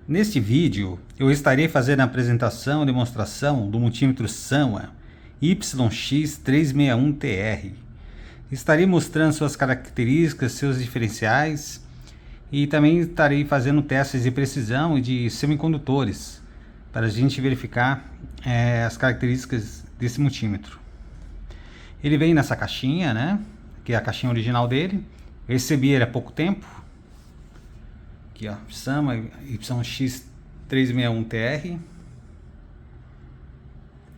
Neste vídeo, eu estarei fazendo a apresentação e demonstração do multímetro Sanwa YX361TR. Estarei mostrando suas características, seus diferenciais e também estarei fazendo testes de precisão e de semicondutores para a gente verificar as características desse multímetro. Ele vem nessa caixinha, né? Que é a caixinha original dele. Eu recebi ele há pouco tempo. Aqui, ó, Sanwa YX361TR.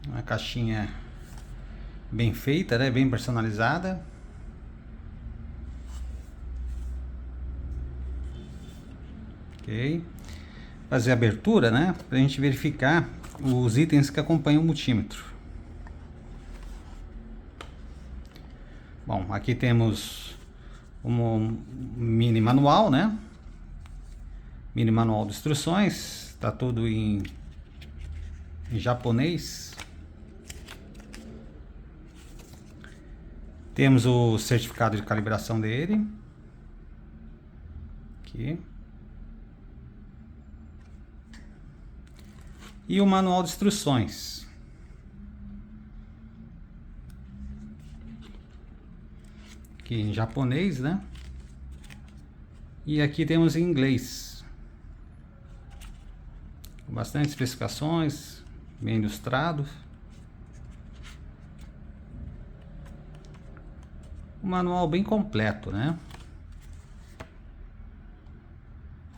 Uma caixinha bem feita, né? Bem personalizada. Ok. Fazer a abertura, né? Para a gente verificar os itens que acompanham o multímetro. Bom, aqui temos um mini manual, né? Mini manual de instruções, está tudo em japonês. Temos o certificado de calibração dele. Aqui. E o manual de instruções. Aqui em japonês, né? E aqui temos em inglês. Bastante especificações, bem ilustrado. Um manual bem completo, né?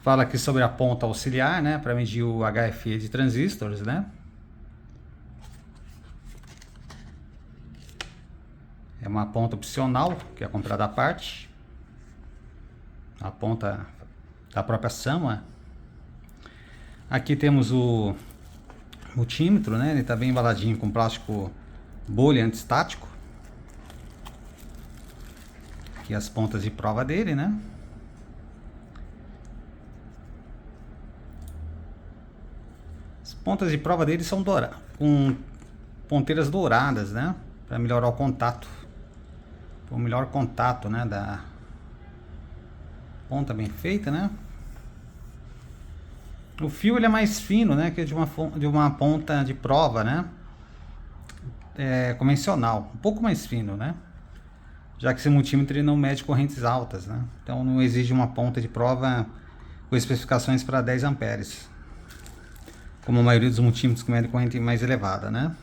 Fala aqui sobre a ponta auxiliar, né? Para medir o HFE de transistores, né? É uma ponta opcional, que é comprada à parte. A ponta da própria Sanwa. Aqui temos o multímetro, né? Ele está bem embaladinho com plástico bolha antistático. Aqui as pontas de prova dele, né? As pontas de prova dele são douradas, com ponteiras douradas, né? Para melhorar o contato. O melhor contato, né? Da ponta bem feita, né? O fio ele é mais fino, né? Que de uma ponta de prova, né? Convencional, um pouco mais fino, né? Já que esse multímetro ele não mede correntes altas, né? Então não exige uma ponta de prova com especificações para 10 amperes, como a maioria dos multímetros que medem corrente mais elevada, né?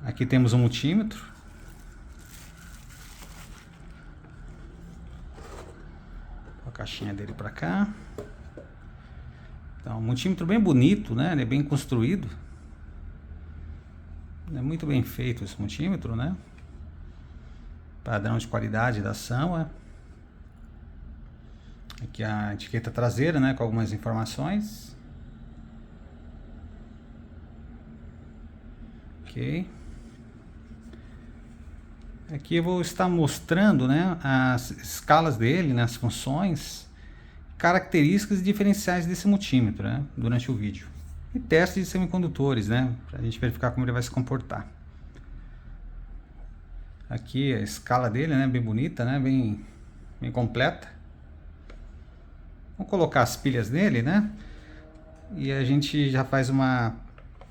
Aqui temos um multímetro. A caixinha dele para cá. Então, um multímetro bem bonito, né? Ele é bem construído. É muito bem feito esse multímetro, né? Padrão de qualidade da Sanwa. Aqui a etiqueta traseira, né? Com algumas informações. Ok. Aqui eu vou estar mostrando, né? As escalas dele, né? As funções, características e diferenciais desse multímetro, né? Durante o vídeo. E testes de semicondutores, né? Para a gente verificar como ele vai se comportar. Aqui a escala dele, né? Bem bonita, né? Bem completa. Vamos colocar as pilhas nele, né? E a gente já faz uma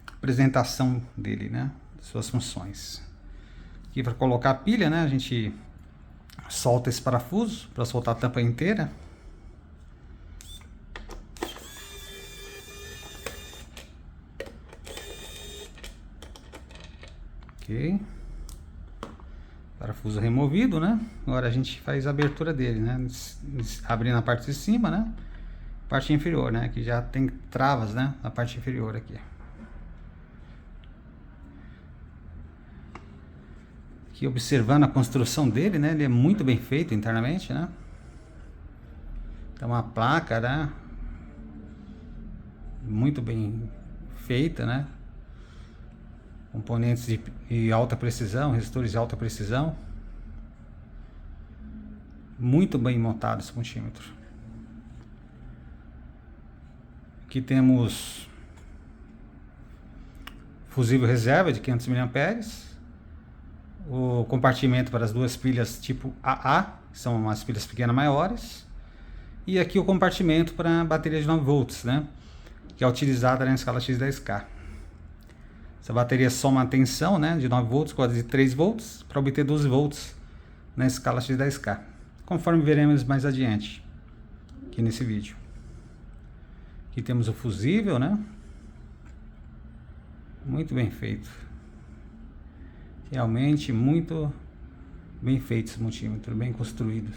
apresentação dele, né? Suas funções. Aqui para colocar a pilha, né? A gente solta esse parafuso para soltar a tampa inteira. Ok. Parafuso removido, né? Agora a gente faz a abertura dele, né? Abrindo a parte de cima, né? Parte inferior, né? Que já tem travas, né? Na parte inferior aqui. Aqui observando a construção dele, né? Ele é muito bem feito internamente, né? Então uma placa, né? Muito bem feita, né? Componentes de alta precisão, resistores de alta precisão. Muito bem montado esse multímetro. Aqui temos fusível reserva de 500 mA. O compartimento para as duas pilhas tipo AA, que são umas pilhas pequenas maiores. E aqui o compartimento para bateria de 9 volts, né? Que é utilizada na escala X10K. Essa bateria soma a tensão, né, de 9 volts com a de 3 volts para obter 12 volts na escala X10K, conforme veremos mais adiante aqui nesse vídeo. Aqui temos o fusível, né? Muito bem feito. Realmente muito bem feito esse multímetro, bem construído.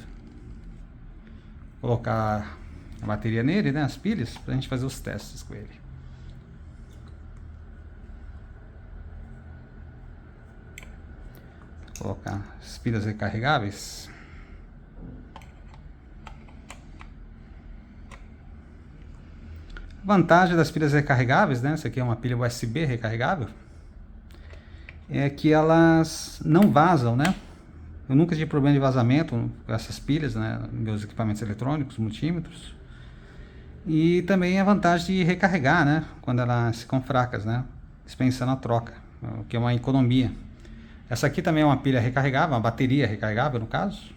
Vou colocar a bateria nele, né, as pilhas, para a gente fazer os testes com ele. Vou colocar as pilhas recarregáveis. A vantagem das pilhas recarregáveis, né, essa aqui é uma pilha USB recarregável, é que elas não vazam, né? Eu nunca tive problema de vazamento com essas pilhas, né, meus equipamentos eletrônicos, multímetros. E também a vantagem de recarregar, né, quando elas ficam fracas, né, dispensando a troca, o que é uma economia. Essa aqui também é uma pilha recarregável, uma bateria recarregável no caso.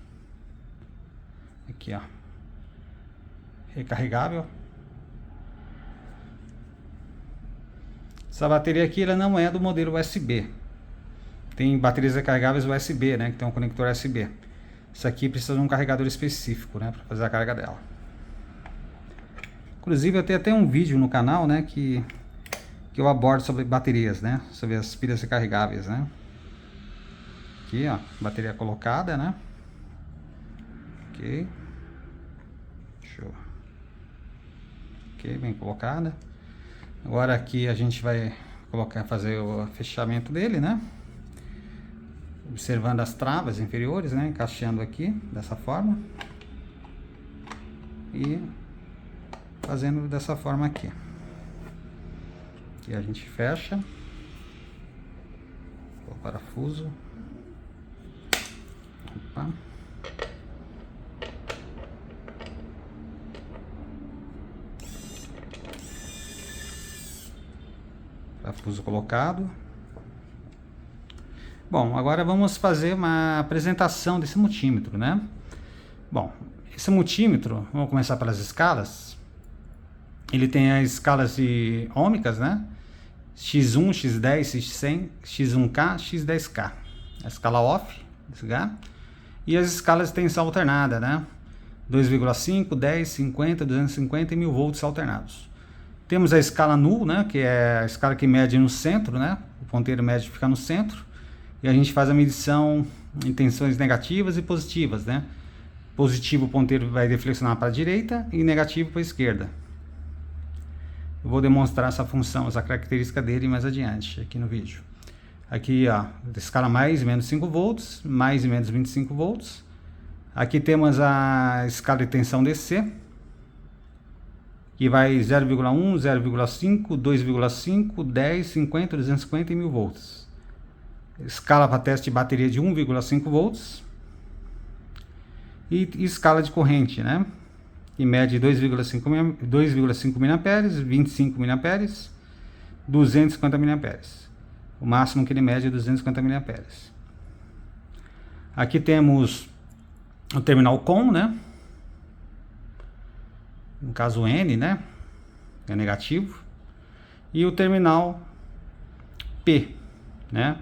Aqui, ó, recarregável. Essa bateria aqui ela não é do modelo USB. Tem baterias recarregáveis USB, né, que tem um conector USB. Isso aqui precisa de um carregador específico, né, para fazer a carga dela. Inclusive eu tenho até um vídeo no canal, né, que eu abordo sobre baterias, né, sobre as pilhas recarregáveis, né. Aqui, ó, bateria colocada, né. Ok. Show. Ok, bem colocada. Agora aqui a gente vai fazer o fechamento dele, né? Observando as travas inferiores, né? Encaixando aqui dessa forma. E fazendo dessa forma aqui. E a gente fecha. O parafuso. Opa. Parafuso colocado. Bom, agora vamos fazer uma apresentação desse multímetro, né? Bom, esse multímetro, vamos começar pelas escalas. Ele tem as escalas de ômicas, né? X1, X10, X100, X1K, X10K. A escala off, desligar. E as escalas de tensão alternada, né? 2,5, 10, 50, 250 e 1000 volts alternados. Temos a escala null, né, que é a escala que mede no centro, né, o ponteiro médio fica no centro, e a gente faz a medição em tensões negativas e positivas, né. Positivo, o ponteiro vai deflexionar para a direita e negativo para a esquerda. Eu vou demonstrar essa função, essa característica dele mais adiante aqui no vídeo. Aqui, ó, escala mais e menos 5 volts, mais e menos 25 volts. Aqui temos a escala de tensão DC, que vai 0,1, 0,5, 2,5, 10, 50, 250 e 1000 volts. Escala para teste de bateria de 1,5 volts. E escala de corrente, né? Que mede 2,5 mA, 25 mA, 250 mA. O máximo que ele mede é 250 mA. Aqui temos o terminal COM, né? No caso N, né, é negativo, e o terminal P, né,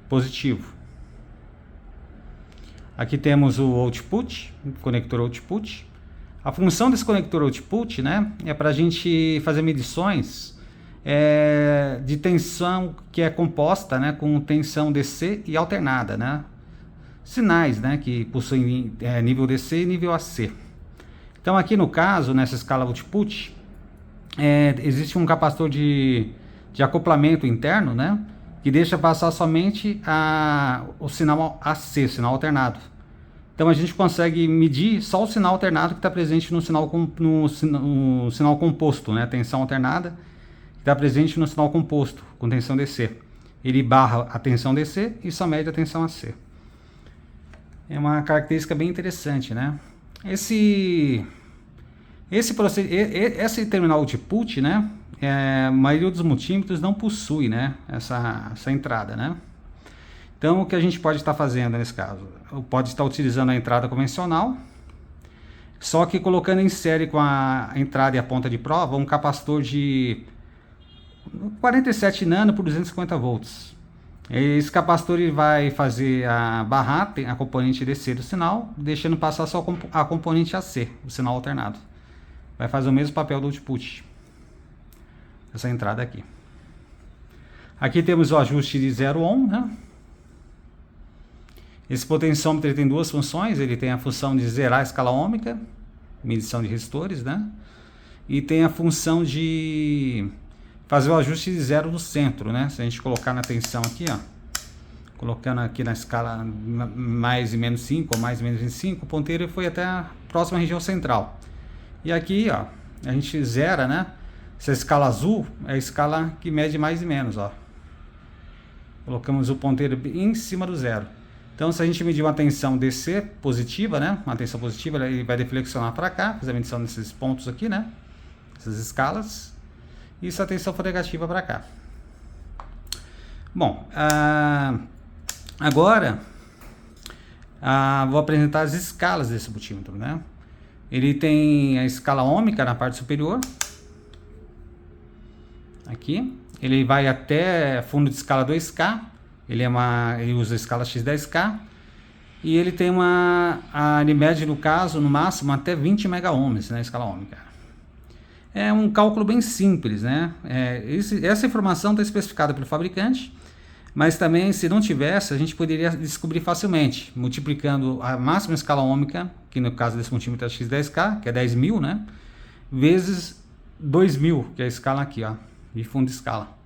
positivo. Aqui temos o output, o conector output. A função desse conector output, né, é para a gente fazer medições de tensão que é composta, né, com tensão DC e alternada, né, sinais, né, que possuem nível DC e nível AC. Então aqui no caso, nessa escala output, existe um capacitor de acoplamento interno, né, que deixa passar somente o sinal AC, sinal alternado. Então a gente consegue medir só o sinal alternado que está presente no sinal composto, né, tensão alternada, que está presente no sinal composto, com tensão DC. Ele barra a tensão DC e só mede a tensão AC. É uma característica bem interessante, né? Esse terminal output, né, a maioria dos multímetros não possui, né, essa entrada, né. Então o que a gente pode estar fazendo nesse caso? Pode estar utilizando a entrada convencional, só que colocando em série com a entrada e a ponta de prova um capacitor de 47 nano por 250 volts. Esse capacitor ele vai fazer barrar a componente DC do sinal, deixando passar só a componente AC, o sinal alternado. Vai fazer o mesmo papel do output, essa entrada aqui. Aqui temos o ajuste de 0 ohm, né? Esse potenciômetro ele tem duas funções, ele tem a função de zerar a escala ôhmica, medição de resistores, né? E tem a função de fazer o ajuste de zero no centro, né? Se a gente colocar na tensão aqui, ó, colocando aqui na escala mais e menos 5 ou mais e menos 25, o ponteiro foi até a próxima região central. E aqui, ó, a gente zera, né? Essa escala azul é a escala que mede mais e menos, ó. Colocamos o ponteiro em cima do zero. Então, se a gente medir uma tensão DC positiva, né? Uma tensão positiva, ele vai deflexionar para cá, fazer a medição desses pontos aqui, né? Essas escalas. E se a tensão for negativa para cá. Bom, agora vou apresentar as escalas desse multímetro, né? Ele tem a escala ôhmica na parte superior. Aqui. Ele vai até fundo de escala 2K. Ele usa a escala X10K. E ele tem ele mede, no caso, no máximo, até 20 mega-ohms na escala ôhmica. É um cálculo bem simples, né? Essa informação está especificada pelo fabricante, mas também, se não tivesse, a gente poderia descobrir facilmente, multiplicando a máxima escala ôhmica, que no caso desse multímetro é X10K, que é 10.000, né? Vezes 2.000, que é a escala aqui, ó, de fundo de escala.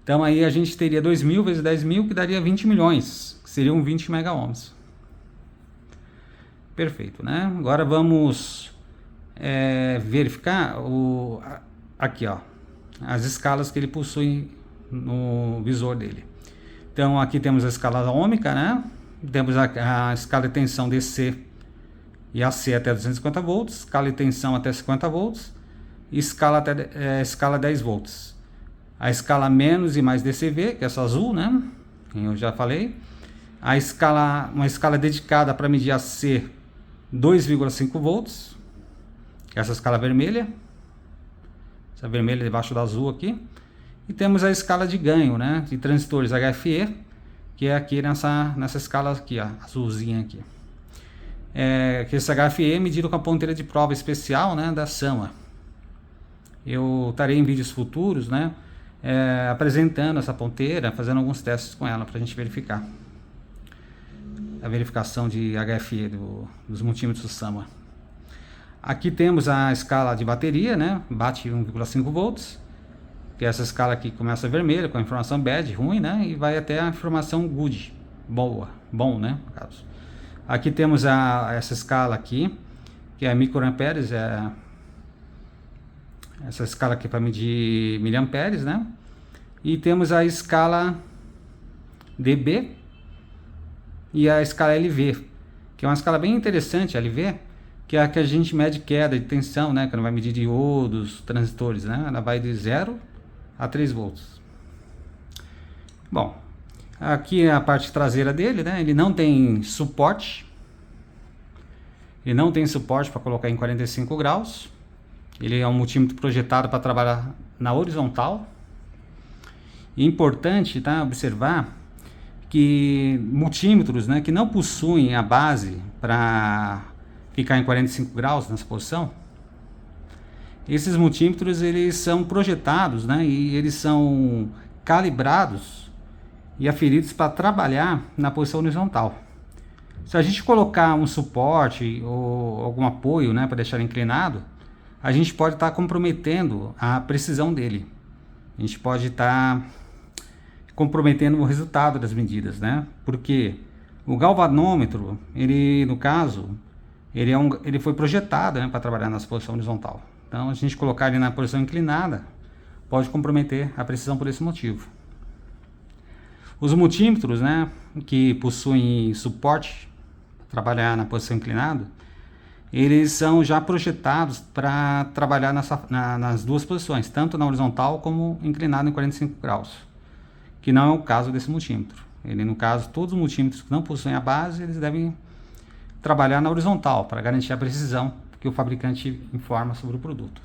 Então aí a gente teria 2.000 vezes 10.000, que daria 20 milhões, que seriam 20 mega-ohms. Perfeito, né? Agora vamos verificar aqui, ó, as escalas que ele possui no visor dele. Então aqui temos a escala ôhmica, né? Temos a escala de tensão DC e AC até 250 volts, escala de tensão até 50 volts e escala 10 volts. A escala menos e mais DCV, que é essa azul, né? Eu já falei. Uma escala dedicada para medir AC 2,5 volts, que é essa escala vermelha. Essa vermelha debaixo da azul aqui. E temos a escala de ganho, né, de transistores HFE, que é aqui nessa escala aqui, ó, azulzinha aqui. Que esse HFE é medido com a ponteira de prova especial, né, da Sama. Eu estarei em vídeos futuros, né, apresentando essa ponteira, fazendo alguns testes com ela para a gente verificar a verificação de HFE dos multímetros Sama. Aqui temos a escala de bateria, né, bate 1,5 volts. Que essa escala aqui começa vermelha, com a informação bad, ruim, né? E vai até a informação good, bom, né? No caso. Aqui temos essa escala aqui, que é microamperes, essa escala aqui para medir miliamperes, né? E temos a escala dB e a escala LV, que é uma escala bem interessante, LV, que é a que a gente mede queda de tensão, né? Que não vai medir diodos, transistores, né? Ela vai de 0 a 3 volts. Bom, aqui é a parte traseira dele, né? Ele não tem suporte. Ele não tem suporte para colocar em 45 graus. Ele é um multímetro projetado para trabalhar na horizontal. E é importante, tá, observar que multímetros, né, que não possuem a base para ficar em 45 graus nessa posição, esses multímetros eles são projetados, né, e eles são calibrados e aferidos para trabalhar na posição horizontal. Se a gente colocar um suporte ou algum apoio, né, para deixar inclinado, a gente pode estar comprometendo a precisão dele. A gente pode estar comprometendo o resultado das medidas, né? Porque o galvanômetro, ele, no caso, ele foi projetado, né, para trabalhar na posição horizontal. Então, a gente colocar ele na posição inclinada pode comprometer a precisão por esse motivo. Os multímetros, né, que possuem suporte para trabalhar na posição inclinada, eles são já projetados para trabalhar nas duas posições, tanto na horizontal como inclinado em 45 graus, que não é o caso desse multímetro. Ele, no caso, todos os multímetros que não possuem a base, eles devem trabalhar na horizontal para garantir a precisão, porque que o fabricante informa sobre o produto.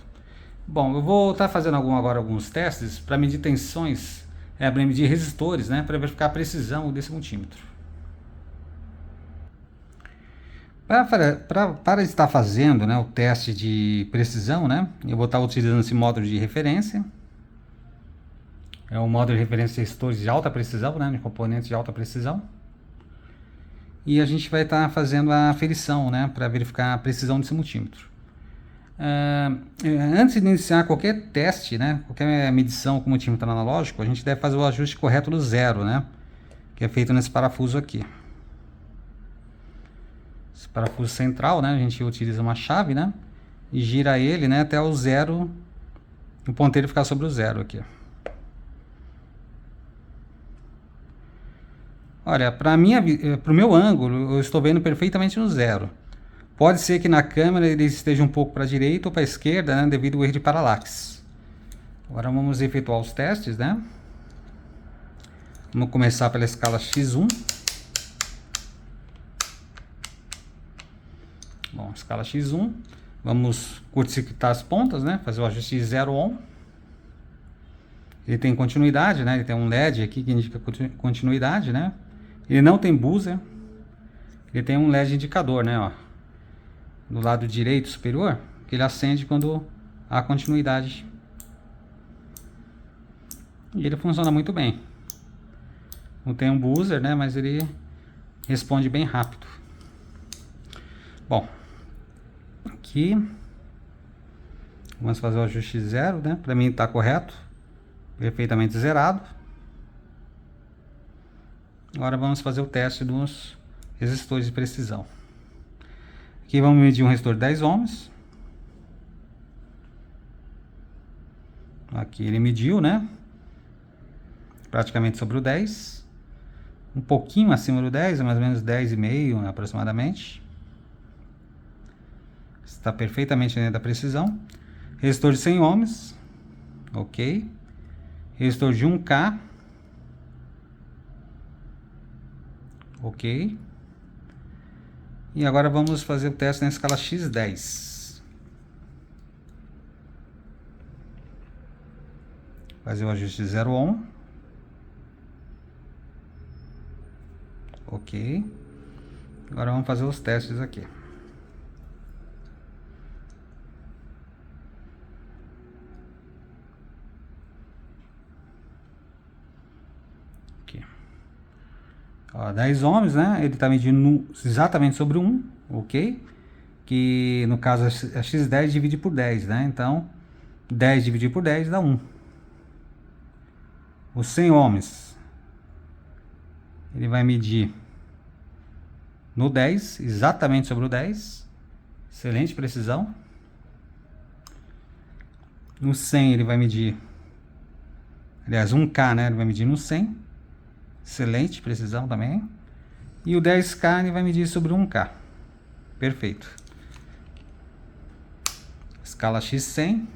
Bom, eu vou estar fazendo agora alguns testes para medir tensões, para medir resistores, né, para verificar a precisão desse multímetro. Para estar fazendo, né, o teste de precisão, né, eu vou estar utilizando esse módulo de referência. É um módulo de referência de resistores de alta precisão, né, de componentes de alta precisão. E a gente vai estar fazendo a aferição, né, para verificar a precisão desse multímetro. Antes de iniciar qualquer teste, né, qualquer medição com multímetro analógico, a gente deve fazer o ajuste correto do zero, né, que é feito nesse parafuso aqui. Esse parafuso central, né, a gente utiliza uma chave, né, e gira ele, né, até o zero, o ponteiro ficar sobre o zero aqui. Olha, para o meu ângulo, eu estou vendo perfeitamente no zero. Pode ser que na câmera ele esteja um pouco para a direita ou para a esquerda, né, devido ao erro de paralaxe. Agora vamos efetuar os testes, né? Vamos começar pela escala X1. Bom, escala X1. Vamos curto-circuitar as pontas, né? Fazer o ajuste de 0 ohm. Ele tem continuidade, né? Ele tem um LED aqui que indica continuidade, né? Ele não tem buzzer. Ele tem um LED indicador, né? Ó, do lado direito superior, que ele acende quando há continuidade. E ele funciona muito bem. Não tem um buzzer, né? Mas ele responde bem rápido. Bom, aqui vamos fazer o ajuste zero, né? Para mim está correto, perfeitamente zerado. Agora vamos fazer o teste dos resistores de precisão. Aqui vamos medir um resistor de 10 ohms. Aqui ele mediu, né? Praticamente sobre o 10. Um pouquinho acima do 10, mais ou menos 10,5 aproximadamente. Está perfeitamente dentro da precisão. Resistor de 100 ohms. Ok. Resistor de 1K. Ok. E agora vamos fazer o teste na escala X10. Fazer o ajuste de 0 ohm. Ok. Agora vamos fazer os testes aqui. Aqui. Ó, 10 ohms, né? Ele está medindo exatamente sobre 1, ok? Que no caso a X10 divide por 10, né? Então 10 dividido por 10 dá 1. Os 100 ohms, ele vai medir no 10, exatamente sobre o 10. Excelente precisão. No 100 ele vai medir, aliás, 1K, né? Ele vai medir no 100. Excelente precisão também. E o 10K ele vai medir sobre 1K. Perfeito. Escala X100.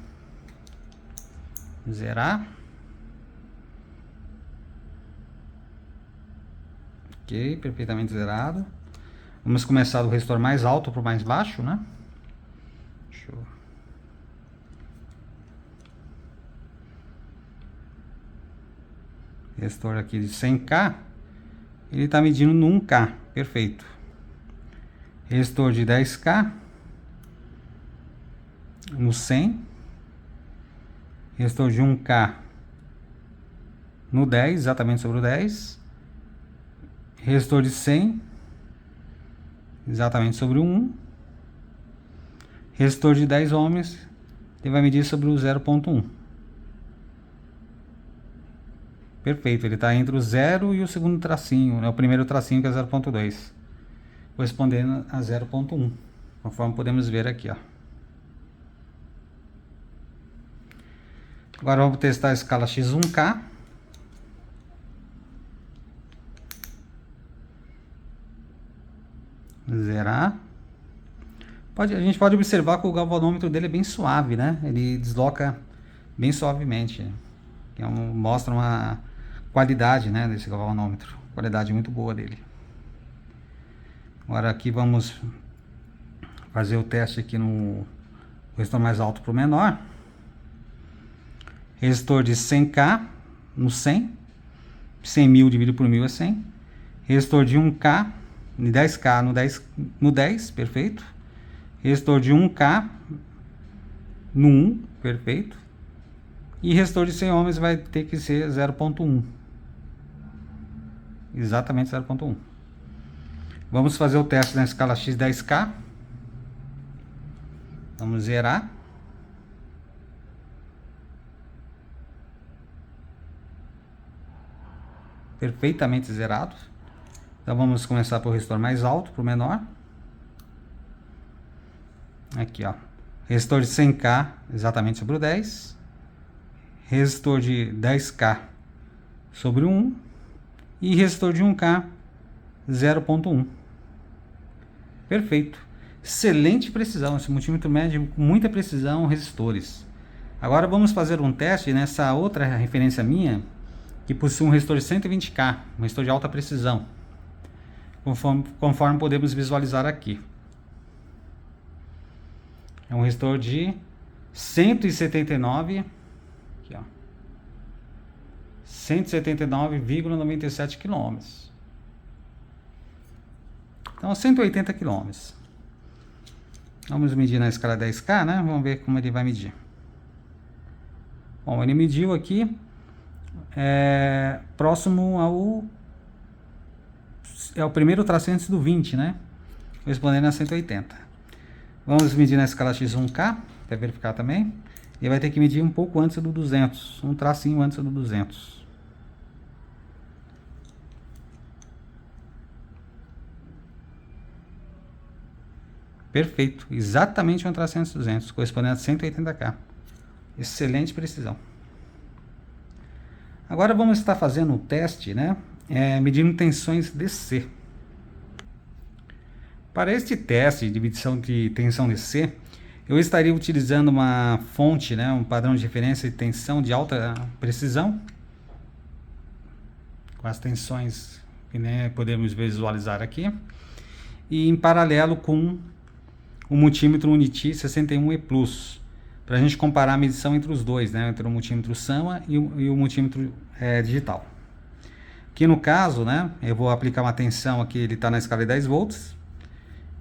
Zerar. Ok, perfeitamente zerado. Vamos começar do resistor mais alto para o mais baixo, né? Show. Resistor aqui de 100K, ele está medindo no 1K, perfeito. Resistor de 10K, no 100. Resistor de 1K, no 10, exatamente sobre o 10. Resistor de 100, exatamente sobre o 1. Resistor de 10 ohms, ele vai medir sobre o 0,1. Perfeito, ele está entre o 0 e o segundo tracinho, né? O primeiro tracinho que é 0,2, correspondendo a 0,1, conforme podemos ver aqui, ó. Agora vamos testar a escala X1K. Zerar. A gente pode observar que o galvanômetro dele é bem suave, né? Ele desloca bem suavemente. Mostra uma qualidade, né, desse galvanômetro. Qualidade muito boa dele. Agora aqui vamos fazer o teste aqui no resistor mais alto para o menor. Resistor de 100K no 100. 100.000 dividido por 1000 é 100. Resistor de 1K, de 10K no 10, perfeito. Resistor de 1K no 1, perfeito. E resistor de 100 ohms vai ter que ser 0.1. Exatamente 0.1. Vamos fazer o teste na escala X10K. Vamos zerar. Perfeitamente zerado. Então vamos começar pelo resistor mais alto para o menor. Aqui, ó. Resistor de 100K exatamente sobre o 10. Resistor de 10K sobre o 1. E resistor de 1K 0.1. Perfeito. Excelente precisão. Esse multímetro mede com muita precisão resistores. Agora vamos fazer um teste nessa outra referência minha, que possui um resistor de 120K, um resistor de alta precisão, conforme podemos visualizar aqui. É um resistor de 179, aqui, ó, 179,97 km. Então 180 km. Vamos medir na escala 10K, né? Vamos ver como ele vai medir. Bom, ele mediu aqui próximo ao primeiro traçante do 20, né? Correspondendo a 180. Vamos medir na escala X1K, para verificar também. E vai ter que medir um pouco antes do 200, um tracinho antes do 200. Perfeito, exatamente um tracinho antes do 200, correspondendo a 180K. Excelente precisão. Agora vamos estar fazendo um teste, né? Medindo tensões DC. Para este teste de medição de tensão DC, eu estaria utilizando uma fonte, né? Um padrão de referência de tensão de alta precisão, com as tensões que, né, podemos visualizar aqui, e em paralelo com o multímetro Unity 61E Plus, para a gente comparar a medição entre os dois, né, entre o multímetro SAMA e o multímetro digital. Aqui no caso, né, eu vou aplicar uma tensão aqui, ele está na escala de 10 volts,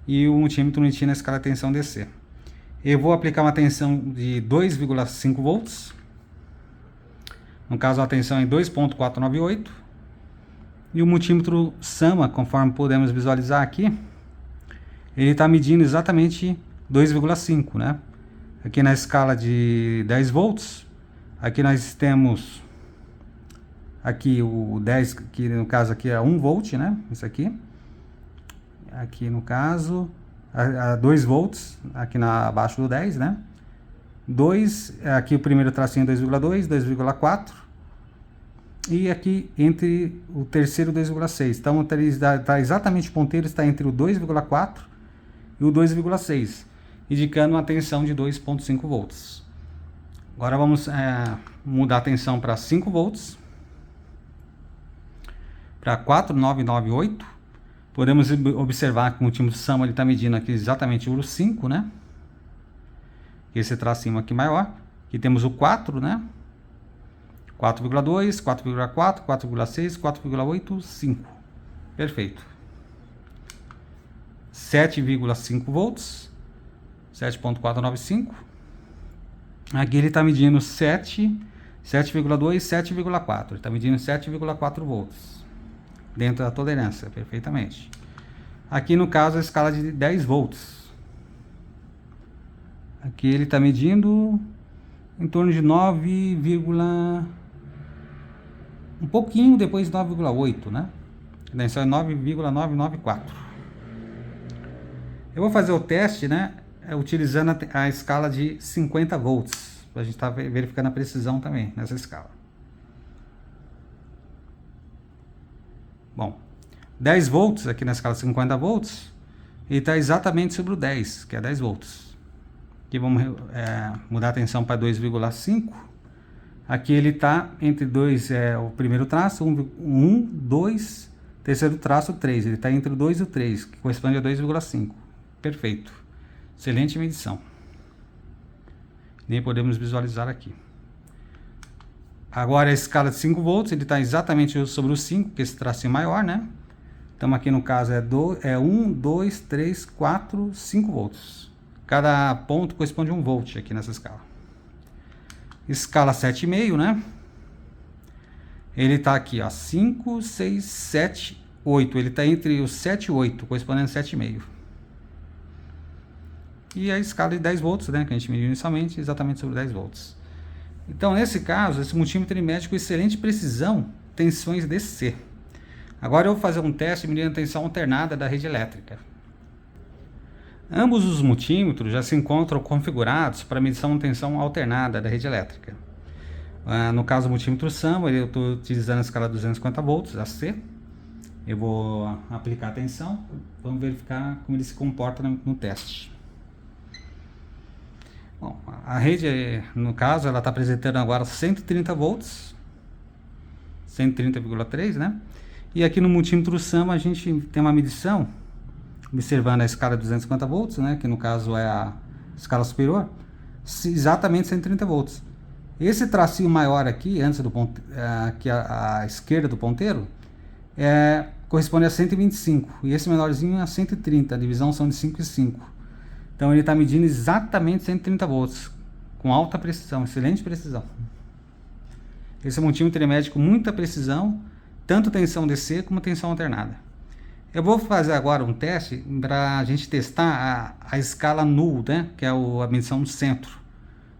e o multímetro Unity na escala de tensão DC. Eu vou aplicar uma tensão de 2,5 volts, no caso a tensão é 2.498, e o multímetro SAMA, conforme podemos visualizar aqui, ele está medindo exatamente 2,5, né? Aqui na escala de 10 volts, aqui nós temos aqui o 10, que no caso aqui é 1 volt, né? Isso aqui. Aqui no caso, a 2 volts, aqui abaixo do 10, né? 2, aqui o primeiro tracinho 2,2, 2,4. E aqui entre o terceiro 2,6. Então está exatamente o ponteiro está entre o 2,4 e o 2,6. Indicando uma tensão de 2,5 volts. Agora vamos mudar a tensão para 5 volts. Para 4,998. Podemos observar que o multímetro SAMA está medindo aqui exatamente o 5, né? Esse tracinho aqui maior. Aqui temos o 4, né? 4,2, 4,4, 4,6, 4,8, 5. Perfeito. 7,5 volts. 7.495. Aqui ele está medindo 7,2, 7,4. Ele está medindo 7,4 volts. Dentro da tolerância, perfeitamente. Aqui no caso a escala de 10 volts. Aqui ele está medindo em torno de 9, um pouquinho depois de 9,8, né? A tensão é 9,994. Eu vou fazer o teste, né? Utilizando a escala de 50 volts. Para a gente estar verificando a precisão também nessa escala. Bom, 10 volts aqui na escala 50 volts. Ele está exatamente sobre o 10, que é 10 volts. Aqui vamos mudar a tensão para 2,5. Aqui ele está entre 2, o primeiro traço, 1, 2, terceiro traço, 3. Ele está entre o 2 e o 3, que corresponde a 2,5. Perfeito. Excelente medição. Nem podemos visualizar aqui. Agora a escala de 5 volts, ele está exatamente sobre o 5, que esse tracinho maior, né? Então aqui no caso é 1, 2, 3, 4, 5 volts. Cada ponto corresponde a 1 volt aqui nessa escala. Escala 7,5, né? Ele está aqui, ó, 5, 6, 7, 8. Ele está entre o 7 e 8, correspondendo a 7,5. E a escala de 10 volts, né? Que a gente mediu inicialmente, exatamente sobre 10 volts. Então, nesse caso, esse multímetro mede com excelente precisão tensões DC. Agora eu vou fazer um teste medindo a tensão alternada da rede elétrica. Ambos os multímetros já se encontram configurados para medição de tensão alternada da rede elétrica. No caso do multímetro SAM, eu estou utilizando a escala 250 volts, AC. Eu vou aplicar a tensão, vamos verificar como ele se comporta no teste. Bom, a rede, no caso, ela está apresentando agora 130 volts, 130,3, né? E aqui no multímetro SAM a gente tem uma medição, observando a escala 250 volts, né? Que no caso é a escala superior, exatamente 130 volts. Esse tracinho maior aqui, antes do aqui à esquerda do ponteiro, corresponde a 125. E esse menorzinho a 130, a divisão são de 5 e 5. Então ele está medindo exatamente 130 volts, com alta precisão, excelente precisão. Esse multímetro mede com muita precisão, tanto tensão DC como tensão alternada. Eu vou fazer agora um teste para a gente testar a escala null, né? Que é a medição do centro.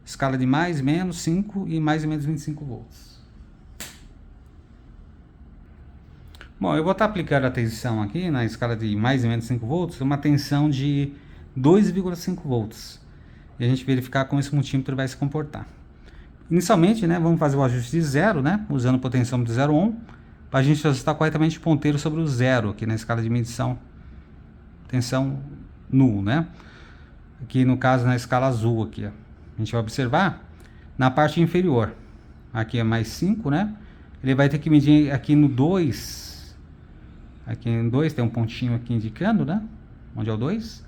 Escala de mais, menos 5 e mais e menos 25 volts. Bom, eu vou estar aplicando a tensão aqui na escala de mais e menos 5 volts, uma tensão de 2,5 volts. E a gente verificar como esse multímetro vai se comportar. Inicialmente, né, vamos fazer o ajuste de 0, né, usando o potenciômetro de 0 ohm, para a gente ajustar corretamente o ponteiro sobre o 0, aqui na escala de medição, tensão null, né? Aqui no caso na escala azul aqui, ó. A gente vai observar na parte inferior. Aqui é mais 5, né? Ele vai ter que medir aqui no 2. Aqui no 2 tem um pontinho aqui indicando, né? Onde é o 2.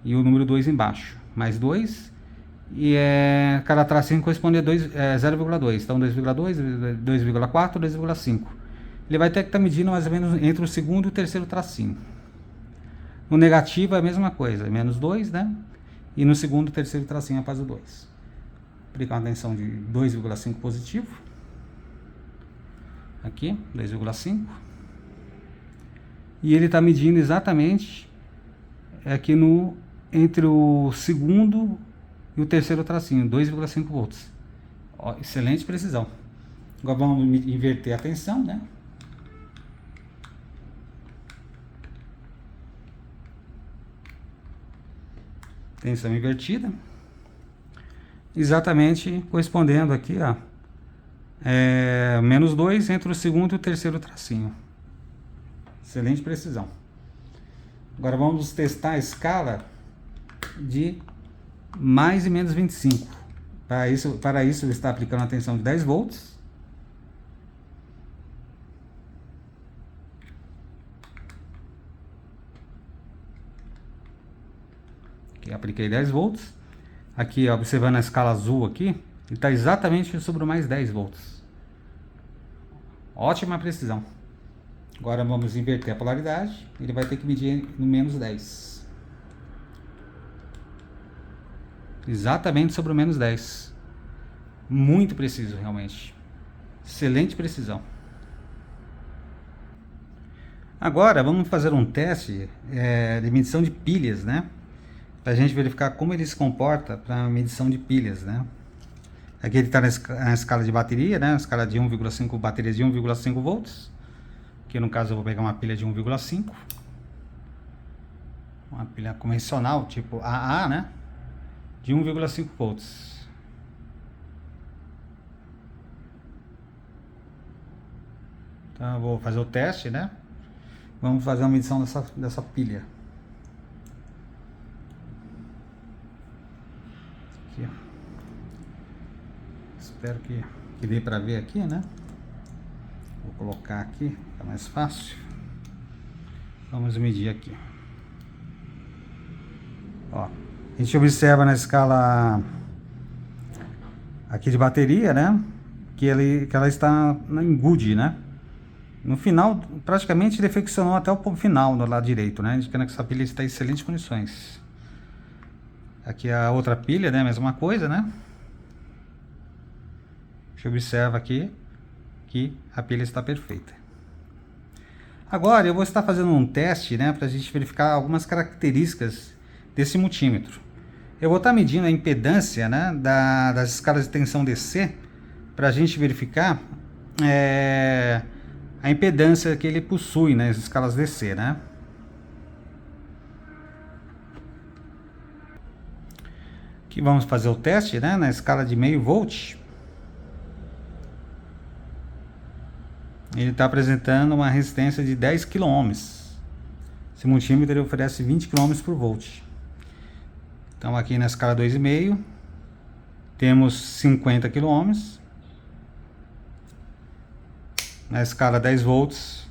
E o número 2 embaixo. Mais 2. E cada tracinho corresponde a 0,2. Então 2,2, 2,4, 2,5. Ele vai ter que estar medindo mais ou menos entre o segundo e o terceiro tracinho. No negativo é a mesma coisa. Menos 2, né? E no segundo e terceiro tracinho após o 2. Aplicar uma tensão de 2,5 positivo. Aqui, 2,5. E ele está medindo exatamente aqui entre o segundo e o terceiro tracinho, 2,5 volts. Ó, excelente precisão. Agora vamos inverter a tensão, né? Tensão invertida. Exatamente correspondendo aqui, ó, menos 2 entre o segundo e o terceiro tracinho. Excelente precisão. Agora vamos testar a escala de mais e menos 25. Para isso ele está aplicando a tensão de 10 volts. Aqui apliquei 10 volts. Aqui, observando a escala azul aqui, ele está exatamente sobre o mais 10 volts. Ótima precisão. Agora vamos inverter a polaridade. Ele vai ter que medir no menos 10. Exatamente sobre o menos 10. Muito preciso, realmente. Excelente precisão. Agora vamos fazer um teste de medição de pilhas, né? Para a gente verificar como ele se comporta para a medição de pilhas, né? Aqui ele está na escala de bateria, né? Na escala de 1,5 baterias de 1,5 volts. Aqui no caso eu vou pegar uma pilha de 1,5. Uma pilha convencional, tipo AA, né? De 1,5 volts. Então eu vou fazer o teste, né? Vamos fazer uma medição dessa pilha. Aqui, ó. Espero que dê para ver aqui, né? Vou colocar aqui, tá mais fácil. Vamos medir aqui. Ó, A gente observa na escala aqui de bateria, né, que ela está em good, né. No final, praticamente ele flexionou até o final do lado direito, né, indicando que essa pilha está em excelentes condições. Aqui a outra pilha, né, mesma coisa, né. A gente observa aqui que a pilha está perfeita. Agora eu vou estar fazendo um teste, né, para a gente verificar algumas características desse multímetro. Eu vou estar medindo a impedância, né, das escalas de tensão DC, para a gente verificar a impedância que ele possui nas escalas DC, né. Aqui vamos fazer o teste, né, na escala de meio volt. Ele está apresentando uma resistência de 10 kΩ. Esse multímetro ele oferece 20 km por volt. Então aqui na escala 2,5 temos 50 kΩ. Na escala 10 volts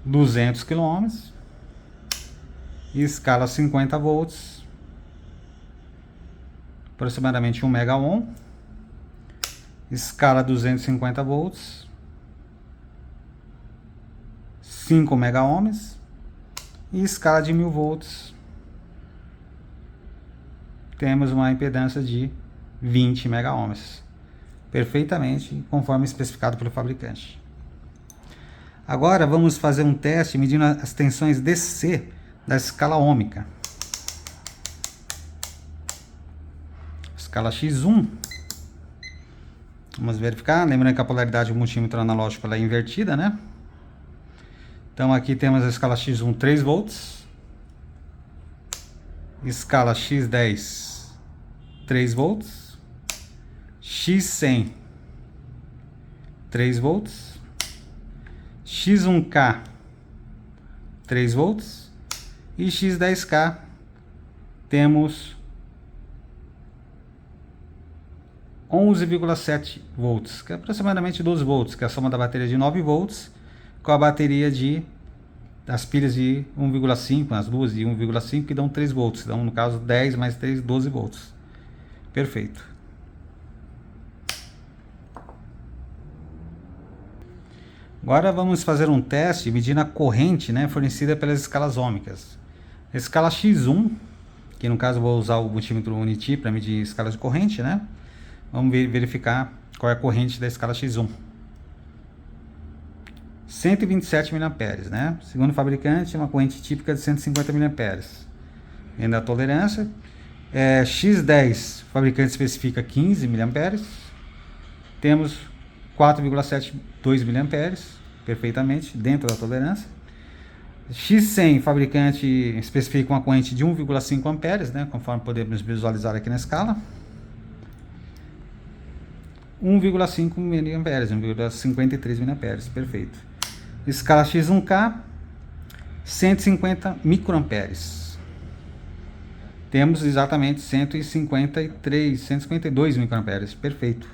200 kΩ. E escala 50 volts aproximadamente 1 megaohm. Escala 250 volts 5 megaohms. E escala de 1000 volts temos uma impedância de 20 megaohms, perfeitamente conforme especificado pelo fabricante. Agora vamos fazer um teste medindo as tensões DC da escala ômica. Escala X1. Vamos verificar, lembrando que a polaridade do multímetro analógico ela é invertida, né? Então aqui temos a escala X1 3 volts, escala X10 3 volts, X100 3 volts, X1K 3 volts e X10K temos 11,7 volts, que é aproximadamente 12 volts, que é a soma da bateria de 9 volts com a bateria das pilhas de 1,5, as duas de 1,5 que dão 3 volts, então no caso 10 mais 3, 12 volts. Perfeito. Agora vamos fazer um teste medindo a corrente, né, fornecida pelas escalas ômicas. A escala X1, que no caso eu vou usar o multímetro Unity para medir escala de corrente, né? Vamos verificar qual é a corrente da escala X1. 127 mA, né? Segundo o fabricante, é uma corrente típica de 150 mA. Vendo a tolerância. X10, o fabricante especifica 15 mA. Temos 4,72 mA, perfeitamente dentro da tolerância. X100, fabricante especifica uma corrente de 1,5 amperes, né? Conforme podemos visualizar aqui na escala. 1,5 mA, 1,53 mA, perfeito. Escala X1K, 150 microamperes. Temos exatamente 152 microamperes, perfeito.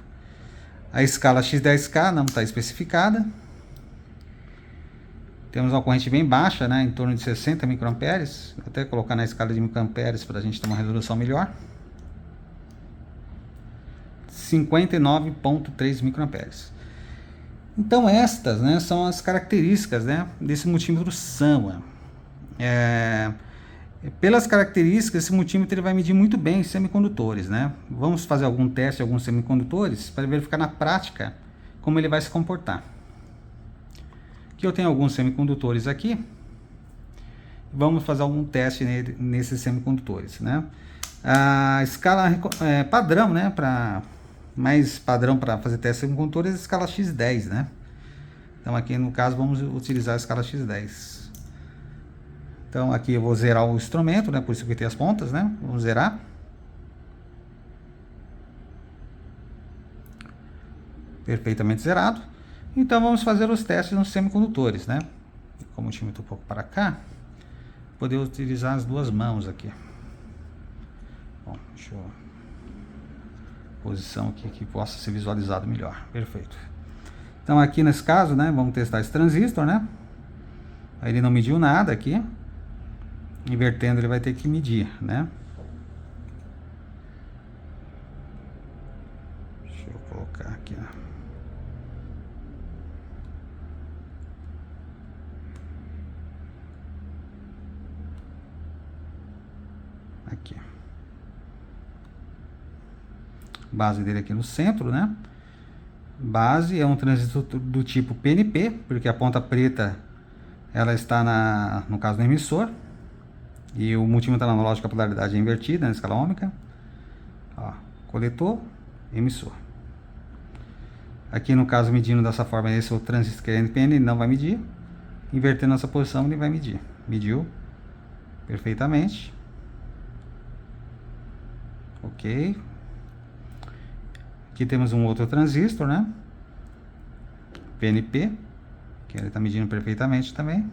A escala X10K não está especificada. Temos uma corrente bem baixa, né, em torno de 60 microamperes. Vou até colocar na escala de microamperes para a gente ter uma resolução melhor. 59,3 microamperes. Então estas, né, são as características, né, desse multímetro Sanwa. Pelas características, esse multímetro ele vai medir muito bem semicondutores, né? Vamos fazer algum teste de alguns semicondutores para verificar na prática como ele vai se comportar. Aqui eu tenho alguns semicondutores aqui. Vamos fazer algum teste nesses semicondutores, né? A escala padrão, né, mais padrão para fazer teste de semicondutores é a escala X10, né? Então aqui no caso vamos utilizar a escala X10. Então aqui eu vou zerar o instrumento, né? Por isso que tem as pontas, né? Vamos zerar. Perfeitamente zerado. Então vamos fazer os testes nos semicondutores, né? Como o time está um pouco para cá, poder utilizar as duas mãos aqui. Bom, deixa eu posição aqui que possa ser visualizado melhor. Perfeito. Então aqui nesse caso, né, vamos testar esse transistor, né? Aí ele não mediu nada aqui. Invertendo, ele vai ter que medir, né? Deixa eu colocar aqui, ó. Aqui. Base dele aqui no centro, né? Base é um transistor do tipo PNP, porque a ponta preta ela está no caso do emissor, e o multímetro analógico, a polaridade é invertida na escala ôhmica. Ó, coletor, emissor. Aqui no caso, medindo dessa forma, esse é o transistor que é NPN, ele não vai medir. Invertendo essa posição, ele vai medir. Mediu perfeitamente. Ok. Aqui temos um outro transistor, né? PNP, que ele está medindo perfeitamente também.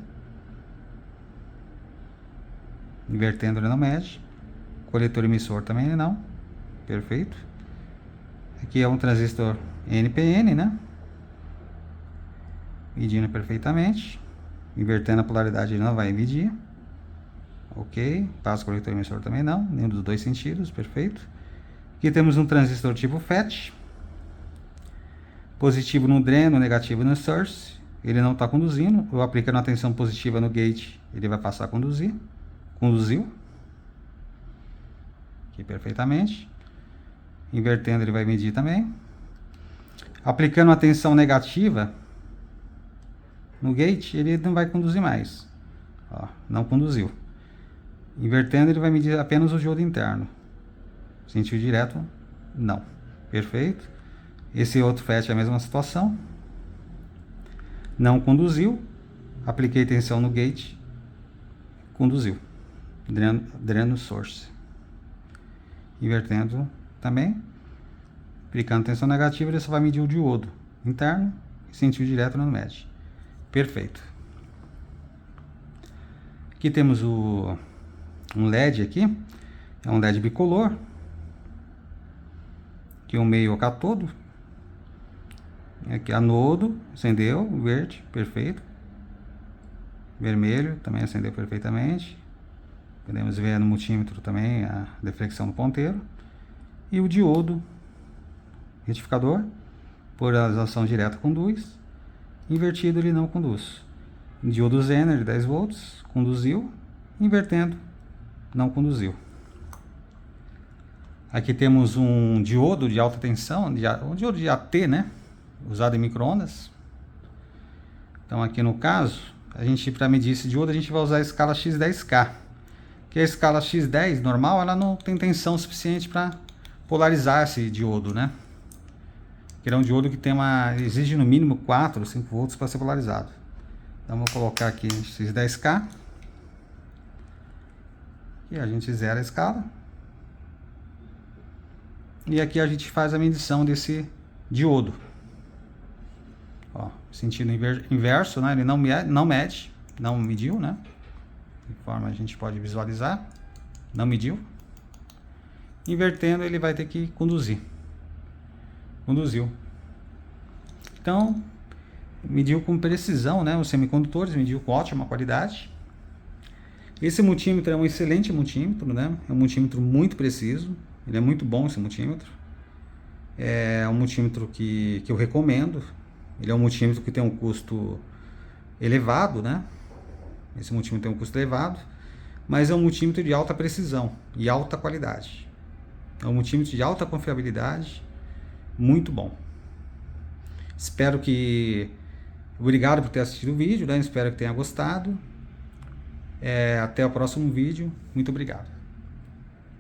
Invertendo, ele não mede. Coletor emissor também ele não. Perfeito. Aqui é um transistor NPN, né? Medindo perfeitamente. Invertendo a polaridade, ele não vai medir. Ok. Passa coletor emissor também não. Nenhum dos dois sentidos. Perfeito. Aqui temos um transistor tipo FET. Positivo no dreno, negativo no source. Ele não está conduzindo. Eu aplicando a tensão positiva no gate, ele vai passar a conduzir. Conduziu. Aqui perfeitamente. Invertendo, ele vai medir também. Aplicando a tensão negativa no gate, ele não vai conduzir mais. Ó, não conduziu. Invertendo, ele vai medir apenas o diodo interno. Sentiu direto? Não. Perfeito. Esse outro FET é a mesma situação. Não conduziu. Apliquei tensão no gate. Conduziu. Dreno source. Invertendo também. Aplicando tensão negativa, ele só vai medir o diodo interno. Sentiu direto, não mede. Perfeito. Aqui temos um LED aqui. É um LED bicolor. Aqui o meio é o catodo. Aqui anodo, acendeu, verde, perfeito. Vermelho também acendeu perfeitamente. Podemos ver no multímetro também a deflexão do ponteiro. E o diodo retificador, polarização direta conduz. Invertido ele não conduz. Diodo Zener de 10 volts, conduziu. Invertendo, não conduziu. Aqui temos um diodo de alta tensão, um diodo de AT, né? Usado em micro-ondas. Então aqui no caso, a gente, para medir esse diodo, a gente vai usar a escala X10K. Que a escala X10 normal, ela não tem tensão suficiente para polarizar esse diodo, né? Que é um diodo que exige no mínimo 4 ou 5 volts para ser polarizado. Então vou colocar aqui X10K. E a gente zera a escala. E aqui a gente faz a medição desse diodo. Ó, sentido inverso, né? Ele não mede, não mediu, né? De forma a gente pode visualizar. Não mediu. Invertendo, ele vai ter que conduzir. Conduziu. Então, mediu com precisão, né? Os semicondutores, mediu com ótima qualidade. Esse multímetro é um excelente multímetro, né? É um multímetro muito preciso. Ele é muito bom, esse multímetro. É um multímetro que eu recomendo. Ele é um multímetro que tem um custo elevado, né? Esse multímetro tem um custo elevado, mas é um multímetro de alta precisão e alta qualidade. É um multímetro de alta confiabilidade, muito bom. Espero que... Obrigado por ter assistido o vídeo, né? Espero que tenha gostado. Até o próximo vídeo. Muito obrigado.